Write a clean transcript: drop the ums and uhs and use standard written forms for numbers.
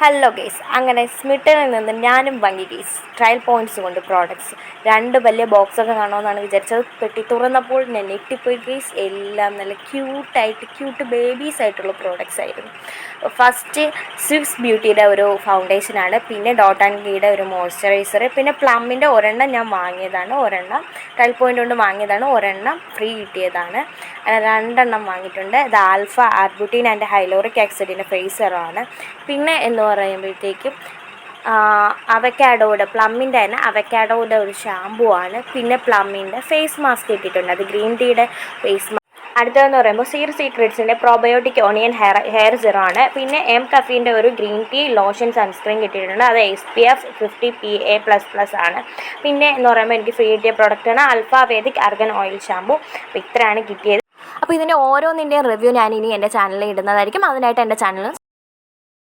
Hello guys, അങ്ങനെ സ്മിട്ടനിൽ നിന്ന് ഞാനും വാങ്ങി ഗെയ്സ് ട്രയൽ പോയിൻറ്റ്സ് കൊണ്ട് പ്രോഡക്റ്റ്സ് 2 വലിയ ബോക്സൊക്കെ കാണുമെന്നാണ് വിചാരിച്ചത്. പെട്ടി തുറന്നപ്പോൾ ഞാൻ ഞെട്ടിപ്പോയി ഗെയ്സ്. എല്ലാം നല്ല ക്യൂട്ട് ബേബീസ് ആയിട്ടുള്ള പ്രോഡക്റ്റ്സ് ആയിരുന്നു. ഫസ്റ്റ് സ്വിസ് ബ്യൂട്ടിയുടെ ഒരു ഫൗണ്ടേഷനാണ്, പിന്നെ ഡോട്ട് ആൻഡ് ഗീയുടെ ഒരു മോയ്സ്ചറൈസർ, പിന്നെ പ്ലമ്മിൻ്റെ ഒരെണ്ണം ഞാൻ വാങ്ങിയതാണ്, ഒരെണ്ണം ട്രയൽ പോയിൻ്റ് കൊണ്ട് വാങ്ങിയതാണ്, ഒരെണ്ണം ഫ്രീ കിട്ടിയതാണ്. അങ്ങനെ 2 വാങ്ങിയിട്ടുണ്ട്. ഇത് ആൽഫ ആർബുട്ടീൻ ആൻഡ് ഹൈലോറിക് ആസിഡിൻ്റെ ഫേസ് സെറമാണ്. പിന്നെ എന്ന് പറയുമ്പോഴത്തേക്കും അവക്കാഡോയുടെ പ്ലമ്മിൻ്റെ തന്നെ അവക്കാഡോയുടെ ഒരു ഷാമ്പൂ ആണ്. പിന്നെ പ്ലമ്മിൻ്റെ ഫേസ് മാസ്ക് ഇട്ടിട്ടുണ്ട്, അത് ഗ്രീൻ ടീയുടെ ഫേസ് മാസ്ക്. അടുത്തതെന്ന് പറയുമ്പോൾ സീക്രട്സിൻ്റെ പ്രോബയോട്ടിക് ഓണിയൻ ഹെയർ സെറം ആണ്. പിന്നെ എം കഫീൻ്റെ ഒരു ഗ്രീൻ ടീ ലോഷൻ സൺസ്ക്രീൻ കിട്ടിയിട്ടുണ്ട്, അത് SPF 50 PA++ ആണ്. പിന്നെ എന്ന് പറയുമ്പോൾ എനിക്ക് ഫ്രീ കിട്ടിയ പ്രോഡക്റ്റാണ് alpha Vedic argan oil shampoo. അപ്പോൾ ഇത്രയാണ് കിട്ടിയത്. അപ്പോൾ ഇതിൻ്റെ ഓരോന്നിൻ്റെയും റിവ്യൂ ഞാൻ ഇനി എൻ്റെ ചാനലിൽ ഇടുന്നതായിരിക്കും. അതിനായിട്ട് എൻ്റെ ചാനൽ